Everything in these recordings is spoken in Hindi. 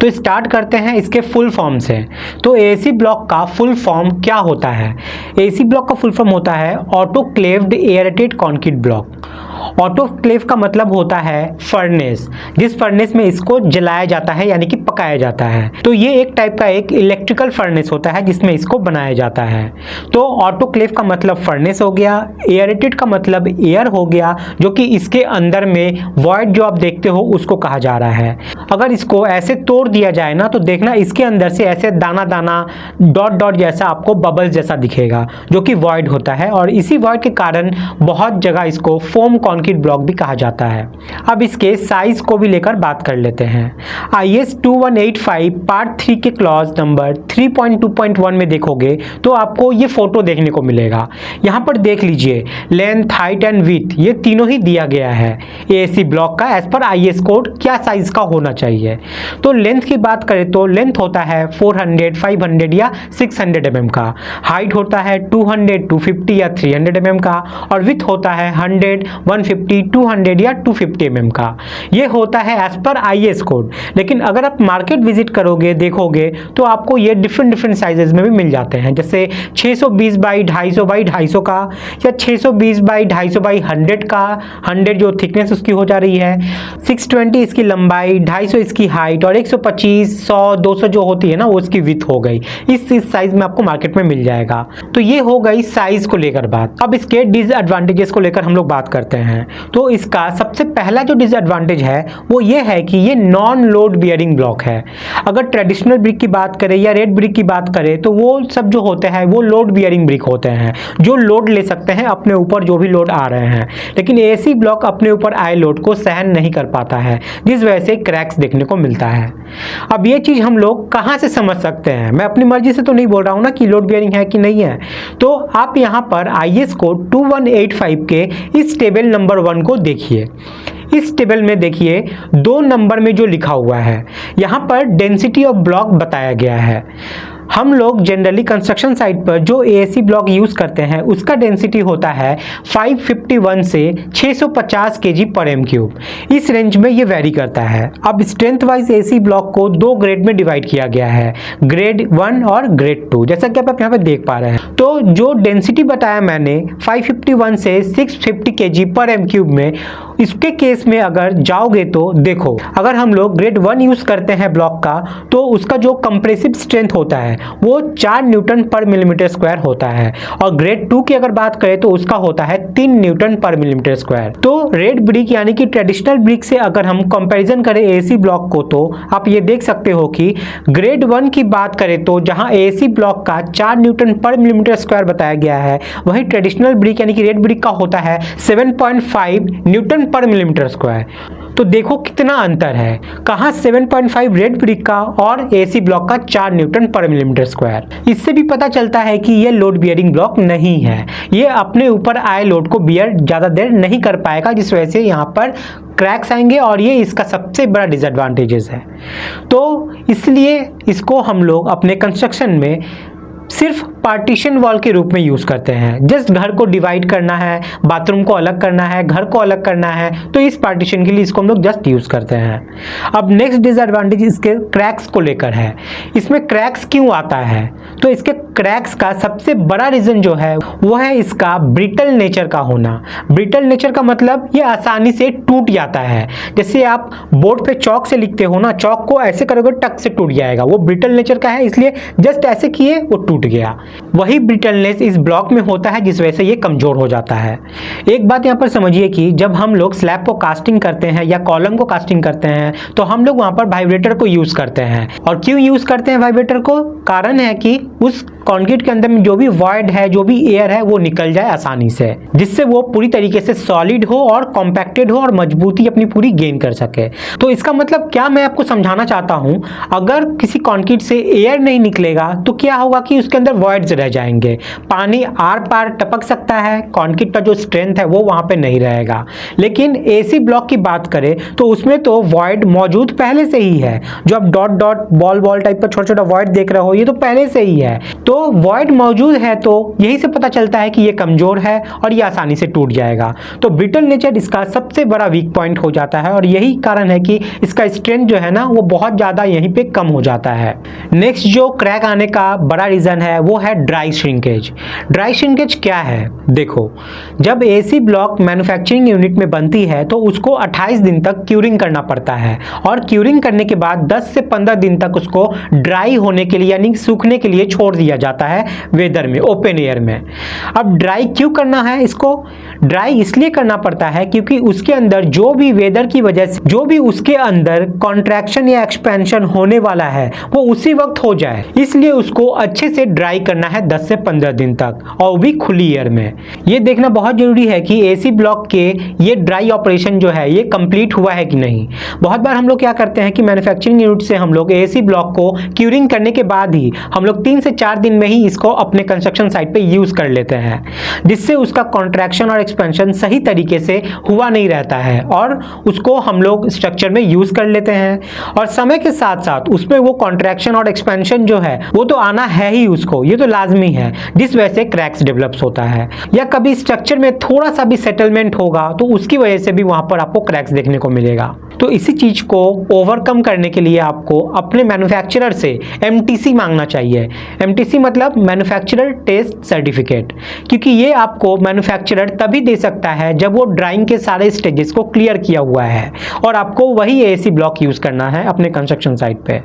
तो स्टार्ट करते हैं इसके फुल फॉर्म से। तो एसी ब्लॉक का फुल फॉर्म क्या होता है? एसी ब्लॉक का फुल फॉर्म होता है autoclaved aerated concrete block. Autoclave का मतलब होता है फर्नेस, जिस फर्नेस में इसको जलाया जाता है यानी कि पकाया जाता है। तो ये एक टाइप का एक इलेक्ट्रिकल फर्नेस होता है जिसमें इसको बनाया जाता है। तो ऑटोक्लेव का मतलब फर्नेस हो गया, एयरेटेड का मतलब एयर हो गया, जो कि इसके अंदर में वॉइड जो आप देखते हो उसको कहा जा रहा है। अगर इसको ऐसे तोड़ दिया जाए ना तो देखना इसके अंदर से ऐसे दाना दाना डॉट डॉट जैसा आपको बबल्स जैसा दिखेगा, जो कि वॉइड होता है, और इसी वॉइड के कारण बहुत जगह इसको फोम कंक्रीट ब्लॉक भी कहा जाता है। अब इसके साइज को भी लेकर बात कर लेते हैं। IS 2185 पार्ट 3 के क्लॉज नंबर 3.2.1 में देखोगे तो आपको ये फोटो देखने को मिलेगा। यहाँ पर देख लीजिए, लेंथ, हाइट एंड विड्थ ये तीनों ही दिया गया है एसी ब्लॉक का एज पर IS कोड क्या साइज का होना चाहिए। तो लेंथ की बात करें तो लेंथ होता है 400, 500 या 600 mm का, हाइट होता है 200, 250 या 300 mm का, और विड्थ होता है 100, 150, 200 या 250 mm का। ये होता है एज पर IS कोड। लेकिन अगर आप मार्केट विजिट करोगे देखोगे तो आपको ये डिफरेंट साइजेस में भी मिल जाते हैं, जैसे 620 बाई 250 बाई 250 का, या 620 बाई 250 बाई 100 का, 100 जो थिकनेस उसकी हो जा रही है, 620 इसकी लंबाई, 250 इसकी हाइट, और 125, 100, 200 जो होती है ना वो इसकी विड्थ हो गई। इस साइज में आपको मार्केट में मिल जाएगा। तो ये हो गई साइज को लेकर बात। अब इसके डिसएडवांटेजेस को लेकर हम लोग बात करते हैं। तो इसका सबसे पहला जो डिसएडवांटेज है वो ये है कि ये नॉन लोड बियरिंग ब्लॉक है। अगर ट्रेडिशनल ब्रिक की बात करें या रेड ब्रिक की बात करें तो वो सब जो होते हैं वो लोड बियरिंग ब्रिक होते हैं, जो लोड ले सकते हैं अपने ऊपर जो भी लोड आ रहे हैं। लेकिन एसी ब्लॉक अपने ऊपर आए लोड को सहन नहीं कर पाता है, जिस वजह से क्रैक्स देखने को मिलता है। अब ये चीज़ हम लोग कहाँ से समझ सकते हैं? मैं अपनी मर्जी से तो नहीं बोल रहा हूँ ना कि लोड बियरिंग है कि नहीं है। तो आप यहाँ पर IS कोड 2185 के इस टेबल नंबर 1 को देखिए। इस टेबल में देखिए 2 नंबर में जो लिखा हुआ है, यहाँ पर डेंसिटी ऑफ ब्लॉक बताया गया है। हम लोग जनरली कंस्ट्रक्शन साइट पर जो एसी ब्लॉक यूज़ करते हैं उसका डेंसिटी होता है 551 से 650 kg पर m³। इस रेंज में ये वेरी करता है। अब स्ट्रेंथ वाइज एसी ब्लॉक को 2 ग्रेड में डिवाइड किया गया है, ग्रेड 1 और ग्रेड 2, जैसा कि आप यहाँ पे देख पा रहे हैं। तो जो डेंसिटी बताया मैंने 551 से 650 kg पर m³ में, इसके केस में अगर जाओगे तो देखो, अगर हम लोग ग्रेड 1 यूज़ करते हैं ब्लॉक का तो उसका जो कंप्रेसिव स्ट्रेंथ होता है वो 4 न्यूटन पर मिलीमीटर स्क्वायर होता है, और ग्रेड 2 की अगर बात करें तो उसका होता है 3 न्यूटन पर मिलीमीटर स्क्वायर। तो रेड ब्रिक यानी कि ट्रेडिशनल ब्रिक से अगर हम कंपैरिजन करें एसी ब्लॉक को तो आप ये देख सकते हो कि ग्रेड 1 की बात करें तो जहां एसी ब्लॉक का 4 न्यूटन पर मिलीमीटर स्क्वायर बताया गया है, वहीं ट्रेडिशनल ब्रिक यानी कि रेड ब्रिक का होता है 7.5 न्यूटन पर मिलीमीटर स्क्वायर। तो देखो कितना अंतर है, कहाँ 7.5 रेड ब्रिक का और एसी ब्लॉक का 4 न्यूटन पर मिलीमीटर स्क्वायर। इससे भी पता चलता है कि ये लोड बियरिंग ब्लॉक नहीं है, ये अपने ऊपर आए लोड को बियर ज़्यादा देर नहीं कर पाएगा, जिस वजह से यहाँ पर क्रैक्स आएंगे, और ये इसका सबसे बड़ा डिसएडवांटेजेस है। तो इसलिए इसको हम लोग अपने कंस्ट्रक्शन में सिर्फ पार्टीशन वॉल के रूप में यूज़ करते हैं। जस्ट घर को डिवाइड करना है, बाथरूम को अलग करना है, घर को अलग करना है, तो इस पार्टीशन के लिए इसको हम लोग जस्ट यूज़ करते हैं। अब नेक्स्ट डिसएडवांटेज इसके क्रैक्स को लेकर है। इसमें क्रैक्स क्यों आता है? तो इसके क्रैक्स का सबसे बड़ा रीज़न जो है वो है इसका ब्रिटल नेचर का होना। ब्रिटल नेचर का मतलब ये आसानी से टूट जाता है। जैसे आप बोर्ड पे चौक से लिखते हो ना, चौक को ऐसे करोगे टक से टूट जाएगा, वो ब्रिटल नेचर का है, इसलिए जस्ट ऐसे किए वो टूट गया। वही ब्रिटलनेस इस ब्लॉक में होता है, जिस वजह से ये कमजोर हो जाता है। एक बात यहाँ पर समझिए कि जब हम लोग स्लैब को कास्टिंग करते हैं या कॉलम को कास्टिंग करते हैं तो हम लोग वहाँ पर वाइब्रेटर को यूज़ करते हैं। और क्यों यूज़ करते हैं वाइब्रेटर को? कारण है कि उस कंक्रीट के अंदर में जो भी वॉइड है, जो भी एयर है, वो निकल जाए आसानी से, जिससे वो पूरी तरीके से सॉलिड हो और कॉम्पैक्टेड हो और मजबूती अपनी पूरी गेन कर सके। तो इसका मतलब क्या मैं आपको समझाना चाहता हूँ, अगर किसी कंक्रीट से एयर नहीं निकलेगा तो क्या होगा कि उसके अंदर वॉइड्स रह जाएंगे, पानी आर पार टपक सकता है, कंक्रीट का जो स्ट्रेंथ है वो वहाँ पे नहीं रहेगा। लेकिन एसी ब्लॉक की बात करें तो उसमें तो वॉइड मौजूद पहले से ही है। जो आप dot dot ball ball type का छोटा छोटा वॉइड देख रहे हो, ये तो पहले से ही है। तो वॉइड मौजूद है तो यही से पता चलता है कि ये कमजोर है और ये आसानी से टूट जाएगा। तो ब्रिटल नेचर इसका सबसे बड़ा वीक पॉइंट हो जाता है और यही कारण है कि इसका स्ट्रेंथ जो है ना वो बहुत ज़्यादा यहीं पे कम हो जाता है। नेक्स्ट जो क्रैक आने का बड़ा रीज़न है वो है ड्राई श्रिंकेज। ड्राई श्रिंकेज क्या है? देखो, जब एसी ब्लॉक मैन्युफैक्चरिंग यूनिट में बनती है तो उसको 28 दिन तक क्यूरिंग करना पड़ता है और क्यूरिंग करने के बाद 10 से 15 दिन तक उसको ड्राई होने के लिए यानी सूखने के लिए छोड़ दिया जाता है वेदर में, ओपन एयर में। अब ड्राई क्यों करना है? इसको ड्राई इसलिए करना पड़ता है क्योंकि उसके अंदर जो भी वेदर की वजह से जो भी उसके अंदर कॉन्ट्रैक्शन या एक्सपेंशन होने वाला है वो उसी वक्त हो जाए, इसलिए उसको अच्छे से ड्राई करना है 10 से 15 दिन तक, और भी खुली एयर में। ये देखना बहुत जरूरी है कि एसी ब्लॉक के ये ड्राई ऑपरेशन जो है ये कंप्लीट हुआ है कि नहीं। बहुत बार हम लोग क्या करते हैं कि मैन्युफैक्चरिंग यूनिट से हम लोग एसी ब्लॉक को क्यूरिंग करने के बाद ही हम लोग 3 से 4 दिन में ही इसको अपने कंस्ट्रक्शन साइट पे यूज कर लेते हैं, जिससे उसका कॉन्ट्रैक्शन और एक्सपेंशन सही तरीके से हुआ नहीं रहता है और उसको हम लोग स्ट्रक्चर में यूज कर लेते हैं। और समय के साथ साथ उसमें वो कॉन्ट्रैक्शन और एक्सपेंशन जो है वो तो आना है ही उसको, ये तो लाजमी है, जिस वजह से क्रैक्स डेवलप्स होता है। या कभी स्ट्रक्चर में थोड़ा सा भी सेटलमेंट होगा तो उसकी वजह से भी वहां पर आपको क्रैक्स देखने को मिलेगा। तो इसी चीज को ओवरकम करने के लिए आपको अपने मैन्युफैक्चरर से एमटीसी मांगना चाहिए। एमटीसी मतलब मैन्युफैक्चरर टेस्ट सर्टिफिकेट, क्योंकि ये आपको मैन्युफैक्चरर तभी दे सकता है जब वो ड्राइंग के सारे स्टेजेस को क्लियर किया हुआ है और आपको वही एसी ब्लॉक यूज करना है अपने कंस्ट्रक्शन साइट पे।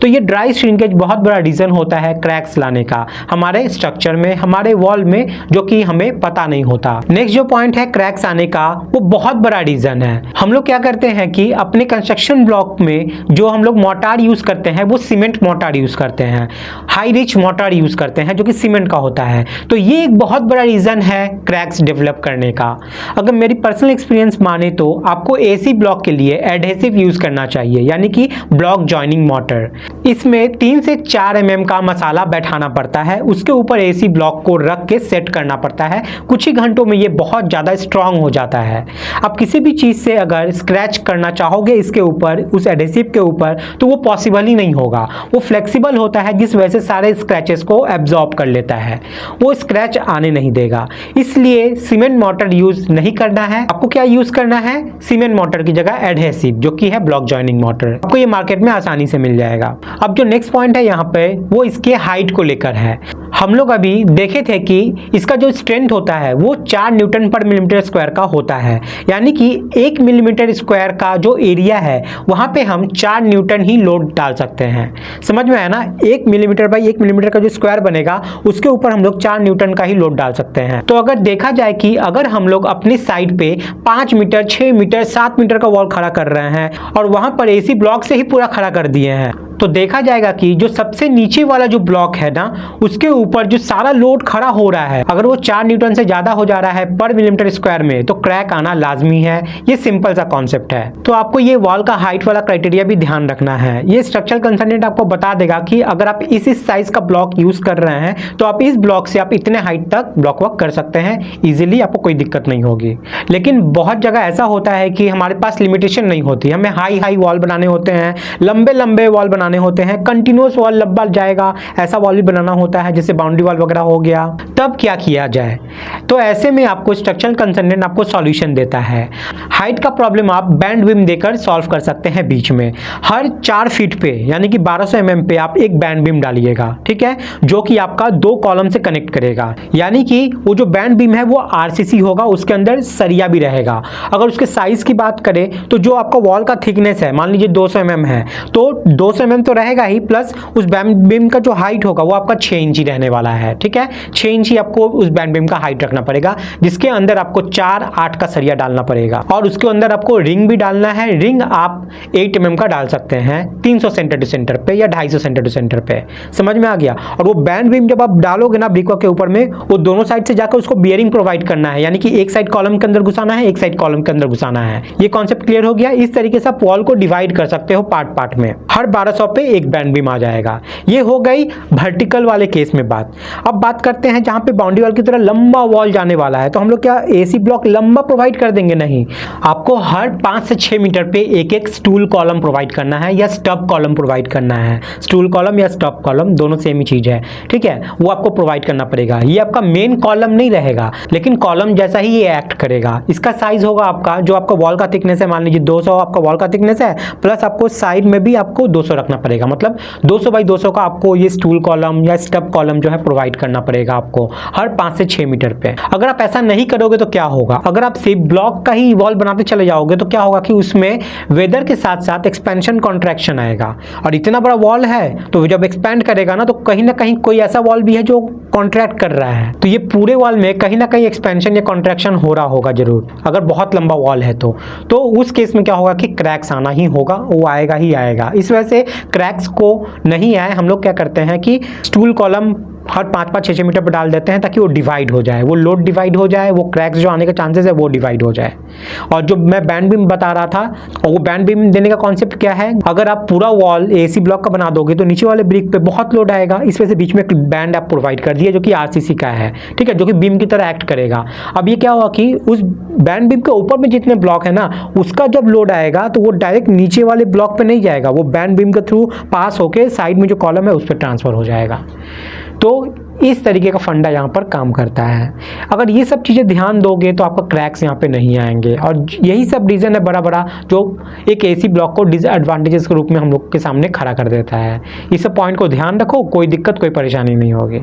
तो ये ड्राई श्रिंकेज बहुत बड़ा रीजन होता है क्रैक्स लाने का हमारे स्ट्रक्चर में, हमारे वॉल में, जो कि हमें पता नहीं होता। नेक्स्ट जो पॉइंट है क्रैक्स आने का, वो बहुत बड़ा रीजन है। हम लोग क्या करते हैं कि अपने कंस्ट्रक्शन ब्लॉक में जो हम लोग मोर्टार यूज करते हैं वो सीमेंट मोर्टार यूज करते हैं, हाई रिच मोर्टार यूज करते हैं जो कि सीमेंट का होता है। तो ये एक बहुत बड़ा रीजन है क्रैक्स डेवलप करने का। अगर मेरी पर्सनल एक्सपीरियंस माने तो आपको एसी ब्लॉक के लिए एडहेसिव यूज करना चाहिए, यानी कि ब्लॉक जॉइनिंग मोर्टार। इसमें 3 से 4 mm का मसाला बैठाना पड़ता है, उसके ऊपर एसी ब्लॉक को रख के सेट करना पड़ता है। कुछ ही घंटों में ये बहुत ज्यादा स्ट्रांग हो जाता है। आप किसी भी चीज से अगर स्क्रैच करना चाहोगे इसके ऊपर, उस एडहेसिव के ऊपर, तो वो पॉसिबल ही नहीं होगा। वो फ्लेक्सिबल होता है जिस वजह से सारे स्क्रैचेस को एब्जॉर्ब कर लेता है, वो स्क्रैच आने नहीं देगा। इसलिए सीमेंट मोर्टार यूज नहीं करना है। आपको क्या यूज करना है? सीमेंट मोर्टार की जगह एडहेसिव, जो कि है ब्लॉक जॉइनिंग मोर्टार। आपको ये मार्केट में आसानी से मिल जाएगा। अब जो नेक्स्ट पॉइंट है यहाँ पे वो इसके हाइट को लेकर है। हम लोग अभी देखे थे कि इसका जो स्ट्रेंथ होता है वो 4 न्यूटन पर मिलीमीटर स्क्वायर का होता है, यानी कि 1 मिलीमीटर स्क्वायर का जो एरिया है वहां पे हम 4 न्यूटन ही लोड डाल सकते हैं। समझ में आया ना? 1 मिलीमीटर बाई 1 मिलीमीटर का जो स्क्वायर बनेगा उसके ऊपर हम लोग 4 न्यूटन का ही लोड डाल सकते हैं। तो अगर देखा जाए कि अगर हम लोग अपनी साइड पे 5 मीटर, 6 मीटर, 7 मीटर का वॉल खड़ा कर रहे हैं और वहां पर एसी ब्लॉक से ही पूरा खड़ा कर दिए हैं, तो देखा जाएगा कि जो सबसे नीचे वाला जो ब्लॉक है ना उसके ऊपर जो सारा लोड खड़ा हो रहा है, अगर वो 4 न्यूटन से ज्यादा हो जा रहा है पर मिलीमीटर स्क्वायर में, तो क्रैक आना लाजमी है। ये सिंपल सा कॉन्सेप्ट है। तो आपको ये वॉल का हाइट वाला क्राइटेरिया भी ध्यान रखना है। ये स्ट्रक्चरल कंसल्टेंट आपको बता देगा कि अगर आप इस साइज का ब्लॉक यूज कर रहे हैं तो आप इस ब्लॉक से आप इतने हाइट तक ब्लॉक वर्क कर सकते हैं इजीली, आपको कोई दिक्कत नहीं होगी। लेकिन बहुत जगह ऐसा होता है कि हमारे पास लिमिटेशन नहीं होती, हमें हाई वॉल बनाने होते हैं, लंबे वॉल बनाने होते हैं, कंटिन्यूअस वॉल लंबा जाएगा ऐसा वॉल भी बनाना होता है, जैसे बाउंड्री वॉल वगैरह हो गया। तब क्या किया जाए? तो ऐसे में आपको स्ट्रक्चरल कंसल्टेंट आपको सॉल्यूशन देता है। हाइट का प्रॉब्लम आप बैंड बीम देकर सॉल्व कर सकते हैं। बीच में हर 4 फीट पे यानी कि 1200 mm पे आप एक बैंड बीम डालिएगा, ठीक है, जो कि आपका 2 कॉलम से कनेक्ट करेगा। यानी कि वो जो बैंड बीम है वो आरसीसी होगा, उसके अंदर सरिया भी रहेगा। अगर उसके साइज की बात करें तो जो आपका वॉल का थिकनेस है, मान लीजिए 200 mm है, तो 200 mm तो रहेगा ही, प्लस उस बैंड बीम का जो हाइट होगा वो आपका 6 इंच ही रहने वाला है, ठीक है। 6 इंच ही आपको उस बैंड बीम का हाइट रखना पड़ेगा, जिसके अंदर आपको 4/8 का सरिया डालना पड़ेगा और उसके अंदर आपको रिंग भी डालना है। रिंग आप 8 mm का डाल सकते हैं 300 सेंटर टू सेंटर पे या 250 सेंटर टू सेंटर पे। समझ में आ गया? और वो बैंड बीम जब आप डालोगे ना ब्रिकवर्क के ऊपर में, वो दोनों साइड से जाकर उसको बियरिंग प्रोवाइड करना है, यानी कि एक साइड कॉलम के अंदर घुसाना है, एक साइड कॉलम के अंदर घुसाना है। ये कॉन्सेप्ट क्लियर हो गया? इस तरीके से आप वॉल को डिवाइड कर सकते हो पार्ट में। हर 1200 200 पे एक बैंड बीम आ जाएगा। ये हो गई वर्टिकल वाले केस में बात। अब बात करते हैं जहाँ पे बाउंड्री वॉल की तरह लंबा वॉल जाने वाला है, तो हम लोग क्या एसी ब्लॉक लंबा प्रोवाइड कर देंगे? नहीं, आपको हर 5 से 6 मीटर पे एक एक स्टूल कॉलम प्रोवाइड करना है या स्टब कॉलम प्रोवाइड करना है। स्टूल कॉलम या स्टब कॉलम दोनों सेम ही चीज है, ठीक है, वो आपको प्रोवाइड करना पड़ेगा। ये आपका मेन कॉलम नहीं रहेगा, लेकिन कॉलम जैसा ही ये एक्ट करेगा। इसका साइज होगा आपका, जो आपका वॉल का थिकनेस है, मान लीजिए 200 आपका वॉल का थिकनेस है, प्लस आपको साइड में भी आपको 200 रखना पड़ेगा, मतलब 200 बाई 200 का आपको ये स्टूल कॉलम या स्टब कॉलम जो है प्रोवाइड करना पड़ेगा आपको हर 5 से 6 मीटर पे। अगर आप ऐसा नहीं करोगे तो क्या होगा? अगर आप सिर्फ ब्लॉक का ही वॉल बनाते चले जाओगे तो क्या होगा कि उसमें वेदर के साथ साथ एक्सपेंशन कॉन्ट्रैक्शन आएगा, और इतना बड़ा वॉल है तो जब एक्सपेंड करेगा ना, तो कहीं ना कहीं कोई ऐसा वॉल भी है जो कॉन्ट्रैक्ट कर रहा है, तो ये पूरे वॉल में कहीं ना कहीं एक्सपेंशन या कॉन्ट्रैक्शन हो रहा होगा जरूर, अगर बहुत लंबा वॉल है तो उस केस में क्या होगा कि क्रैक्स आना ही होगा, वो आएगा ही आएगा। इस वजह से क्रैक्स को नहीं आए, हम लोग क्या करते हैं कि स्टूल कॉलम हर 5-5, 6-6 मीटर पर डाल देते हैं ताकि वो डिवाइड हो जाए, वो लोड डिवाइड हो जाए, वो क्रैक्स जो आने के चांसेस है वो डिवाइड हो जाए। और जो मैं बैंड बीम बता रहा था, और वो बैंड बीम देने का कॉन्सेप्ट क्या है, अगर आप पूरा वॉल एसी ब्लॉक का बना दोगे तो नीचे वाले ब्रिक पे बहुत लोड आएगा, इस वजह से बीच में एक बैंड आप प्रोवाइड कर दिए जो कि आरसीसी का है, ठीक है, जो कि बीम की तरह एक्ट करेगा। अब ये क्या हुआ कि उस बैंड बीम के ऊपर में जितने ब्लॉक है ना, उसका जब लोड आएगा तो वो डायरेक्ट नीचे वाले ब्लॉक पे नहीं जाएगा, वो बैंड बीम के थ्रू पास होके साइड में जो कॉलम है उस पर ट्रांसफर हो जाएगा। तो इस तरीके का फंडा यहाँ पर काम करता है। अगर ये सब चीज़ें ध्यान दोगे तो आपका क्रैक्स यहाँ पे नहीं आएंगे, और यही सब रीज़न है बड़ा बड़ा जो एक एसी ब्लॉक को डिसएडवांटेजेस के रूप में हम लोग के सामने खड़ा कर देता है। इस सब पॉइंट को ध्यान रखो, कोई दिक्कत कोई परेशानी नहीं होगी।